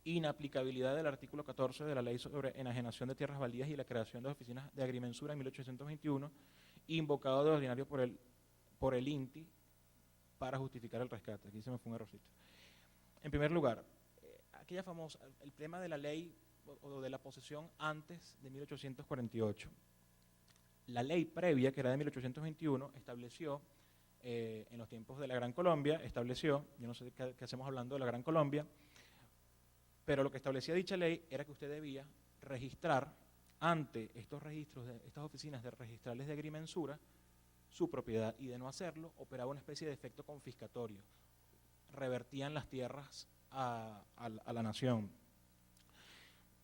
inaplicabilidad del artículo 14 de la Ley sobre Enajenación de Tierras Baldías y la creación de oficinas de agrimensura en 1821, invocado de ordinario por el INTI para justificar el rescate. Aquí se me fue un errorcito. En primer lugar, aquella famosa, el tema de la ley o de la posesión antes de 1848. La ley previa, que era de 1821, estableció, en los tiempos de la Gran Colombia, estableció, yo no sé qué hacemos hablando de la Gran Colombia, pero lo que establecía dicha ley era que usted debía registrar ante estos registros, estas oficinas de registrales de agrimensura, su propiedad, y de no hacerlo, operaba una especie de efecto confiscatorio. Revertían las tierras a la nación.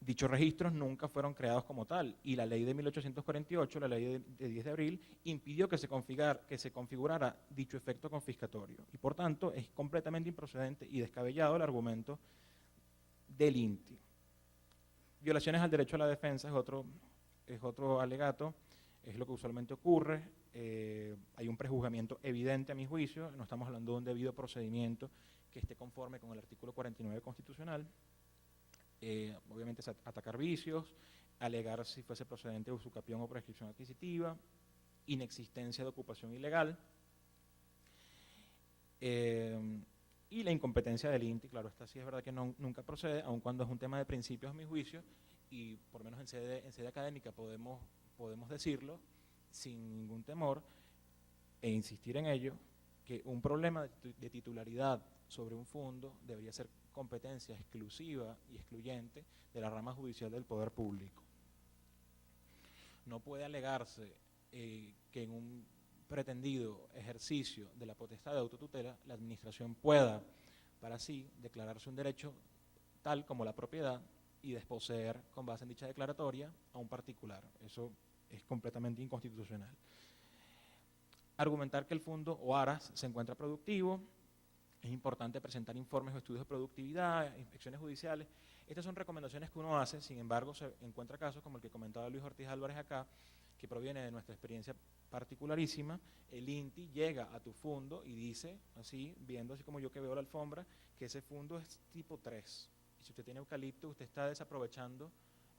Dichos registros nunca fueron creados como tal, y la ley de 1848, la ley de 10 de abril, impidió que se configurara dicho efecto confiscatorio. Y por tanto, es completamente improcedente y descabellado el argumento del INTI. Violaciones al derecho a la defensa es otro alegato, es lo que usualmente ocurre. Hay un prejuzgamiento evidente a mi juicio, no estamos hablando de un debido procedimiento que esté conforme con el artículo 49 constitucional. Obviamente es atacar vicios, alegar si fuese procedente de usucapión o prescripción adquisitiva, inexistencia de ocupación ilegal, y la incompetencia del INTI. Claro, esta sí es verdad que nunca procede, aun cuando es un tema de principios a mi juicio, y por lo menos en sede académica podemos decirlo sin ningún temor e insistir en ello, que un problema de titularidad sobre un fondo debería ser competencia exclusiva y excluyente de la rama judicial del poder público. No puede alegarse que en un pretendido ejercicio de la potestad de autotutela la administración pueda, para sí, declararse un derecho tal como la propiedad y desposeer con base en dicha declaratoria a un particular. Eso es completamente inconstitucional. Argumentar que el fondo o aras se encuentra productivo. Es importante presentar informes o estudios de productividad, inspecciones judiciales. Estas son recomendaciones que uno hace, sin embargo, se encuentra casos como el que comentaba Luis Ortiz Álvarez acá, que proviene de nuestra experiencia particularísima. El INTI llega a tu fondo y dice, así, viendo así como yo que veo la alfombra, que ese fondo es tipo 3. Y si usted tiene eucalipto, usted está desaprovechando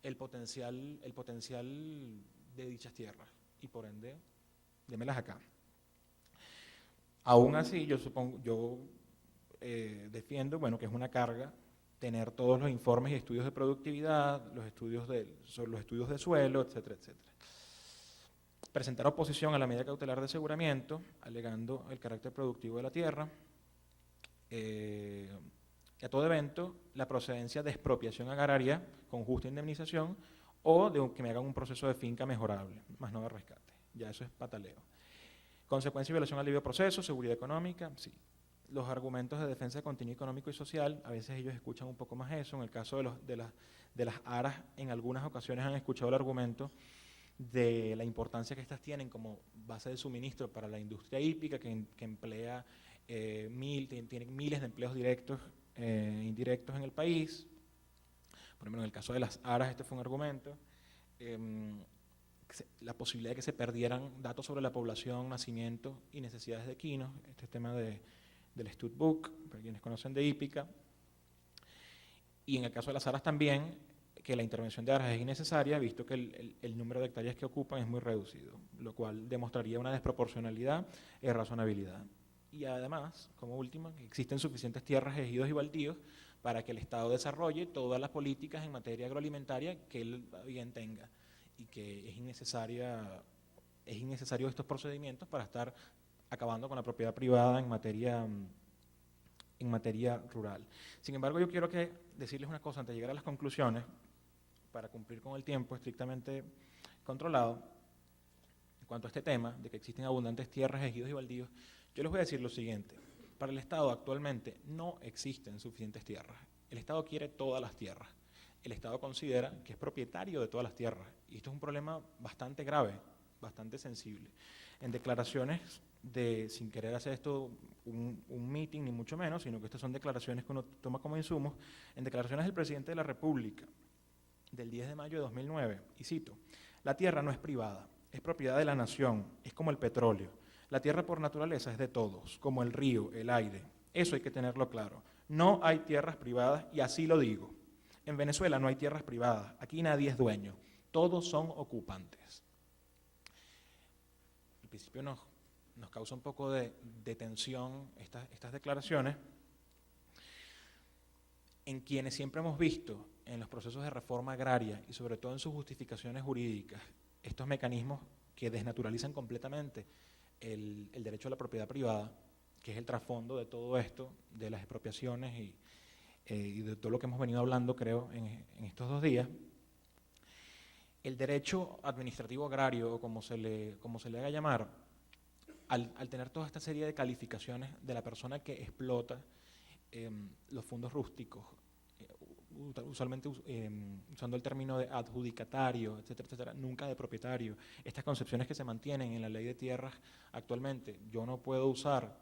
el potencial de dichas tierras. Y por ende, démelas acá. Aún así, yo defiendo, bueno, que es una carga tener todos los informes y estudios de productividad, los estudios de suelo, etcétera, etcétera. Presentar oposición a la medida cautelar de aseguramiento, alegando el carácter productivo de la tierra. A todo evento, la procedencia de expropiación agraria con justa indemnización o de que me hagan un proceso de finca mejorable, más no de rescate. Ya eso es pataleo. Consecuencia y violación al libre proceso, seguridad económica, sí. Los argumentos de defensa de contenido económico y social, a veces ellos escuchan un poco más eso. En el caso de las aras, en algunas ocasiones han escuchado el argumento de la importancia que estas tienen como base de suministro para la industria hípica, que emplea tiene miles de empleos directos e indirectos en el país. Por ejemplo, en el caso de las aras, este fue un argumento. La posibilidad de que se perdieran datos sobre la población, nacimiento y necesidades de equinos, este tema del Studbook, para quienes conocen de hípica. Y en el caso de las aras también, que la intervención de aras es innecesaria, visto que el número de hectáreas que ocupan es muy reducido, lo cual demostraría una desproporcionalidad y razonabilidad. Y además, como último, que existen suficientes tierras, ejidos y baldíos para que el Estado desarrolle todas las políticas en materia agroalimentaria que él bien tenga, y que es innecesario estos procedimientos para estar acabando con la propiedad privada en materia rural. Sin embargo, yo quiero decirles una cosa antes de llegar a las conclusiones, para cumplir con el tiempo estrictamente controlado. En cuanto a este tema de que existen abundantes tierras, ejidos y baldíos, yo les voy a decir lo siguiente. Para el Estado actualmente no existen suficientes tierras. El Estado quiere todas las tierras. El Estado considera que es propietario de todas las tierras. Y esto es un problema bastante grave, bastante sensible. En declaraciones sin querer hacer esto un meeting, ni mucho menos, sino que estas son declaraciones que uno toma como insumos, en declaraciones del presidente de la República, del 10 de mayo de 2009, y cito: la tierra no es privada, es propiedad de la nación, es como el petróleo. La tierra por naturaleza es de todos, como el río, el aire. Eso hay que tenerlo claro. No hay tierras privadas y así lo digo. En Venezuela no hay tierras privadas, aquí nadie es dueño, todos son ocupantes. Al principio nos causa un poco de tensión estas declaraciones, en quienes siempre hemos visto en los procesos de reforma agraria y sobre todo en sus justificaciones jurídicas, estos mecanismos que desnaturalizan completamente el derecho a la propiedad privada, que es el trasfondo de todo esto, de las expropiaciones y de todo lo que hemos venido hablando, creo, en estos 2 días. El derecho administrativo agrario, o como se le haga llamar, al tener toda esta serie de calificaciones de la persona que explota los fondos rústicos, usualmente usando el término de adjudicatario, etcétera, etcétera, nunca de propietario. Estas concepciones que se mantienen en la ley de tierras actualmente, yo no puedo usar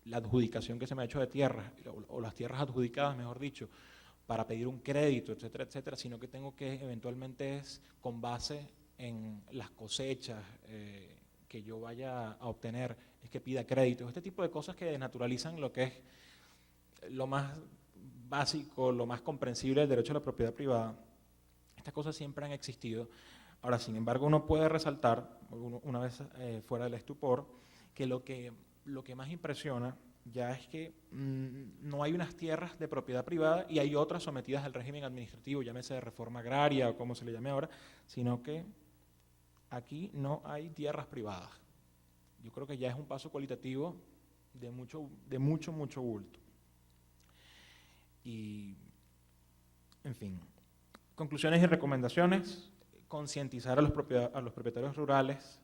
la adjudicación que se me ha hecho de tierras, o las tierras adjudicadas, mejor dicho, para pedir un crédito, etcétera, etcétera, sino que tengo que eventualmente es con base en las cosechas que yo vaya a obtener, es que pida crédito. Este tipo de cosas que desnaturalizan lo que es lo más básico, lo más comprensible del derecho a la propiedad privada. Estas cosas siempre han existido. Ahora, sin embargo, uno puede resaltar, una vez fuera del estupor, que lo que más impresiona ya es que no hay unas tierras de propiedad privada y hay otras sometidas al régimen administrativo, llámese de reforma agraria o como se le llame ahora, sino que aquí no hay tierras privadas. Yo creo que ya es un paso cualitativo de mucho bulto. Y, en fin, conclusiones y recomendaciones: concientizar a los propietarios rurales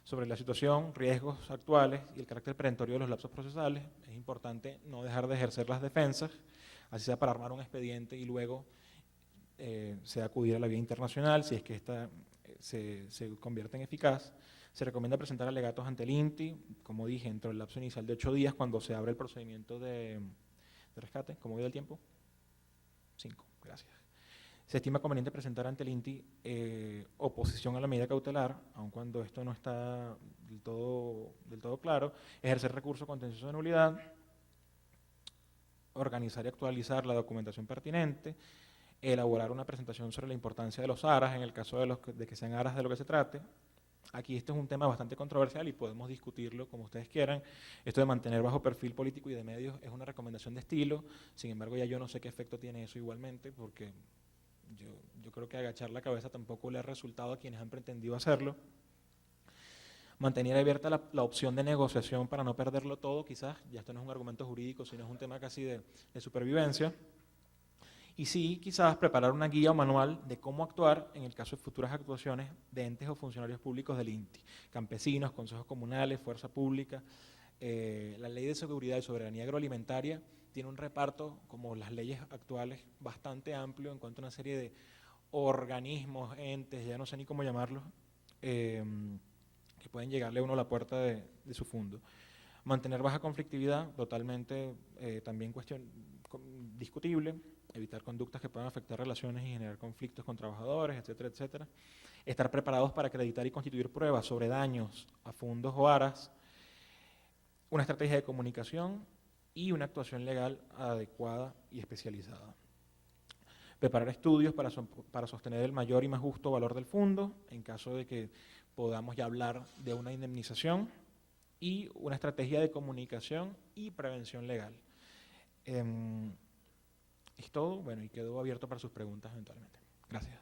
sobre la situación, riesgos actuales y el carácter perentorio de los lapsos procesales. Es importante no dejar de ejercer las defensas, así sea para armar un expediente y luego sea acudir a la vía internacional si es que esta se convierte en eficaz. Se recomienda presentar alegatos ante el INTI, como dije, dentro del lapso inicial de 8 días cuando se abre el procedimiento de rescate. ¿Cómo voy del tiempo? 5, gracias. Se estima conveniente presentar ante el INTI oposición a la medida cautelar, aun cuando esto no está del todo claro, ejercer recurso contencioso de nulidad, organizar y actualizar la documentación pertinente, elaborar una presentación sobre la importancia de los aras en el caso de que sean aras de lo que se trate. Aquí este es un tema bastante controversial y podemos discutirlo como ustedes quieran. Esto de mantener bajo perfil político y de medios es una recomendación de estilo, sin embargo ya yo no sé qué efecto tiene eso igualmente, porque yo creo que agachar la cabeza tampoco le ha resultado a quienes han pretendido hacerlo. Mantener abierta la opción de negociación para no perderlo todo, quizás, ya esto no es un argumento jurídico, sino es un tema casi de supervivencia. Y sí, quizás preparar una guía o manual de cómo actuar en el caso de futuras actuaciones de entes o funcionarios públicos del INTI, campesinos, consejos comunales, fuerza pública. La Ley de Seguridad y Soberanía Agroalimentaria tiene un reparto, como las leyes actuales, bastante amplio en cuanto a una serie de organismos, entes, ya no sé ni cómo llamarlos, que pueden llegarle a uno a la puerta de su fondo. Mantener baja conflictividad, totalmente también discutible. Evitar conductas que puedan afectar relaciones y generar conflictos con trabajadores, etcétera, etcétera. Estar preparados para acreditar y constituir pruebas sobre daños a fondos o aras. Una estrategia de comunicación y una actuación legal adecuada y especializada. Preparar estudios para sostener el mayor y más justo valor del fondo, en caso de que podamos ya hablar de una indemnización, y una estrategia de comunicación y prevención legal. Es todo, bueno, y quedo abierto para sus preguntas eventualmente. Gracias.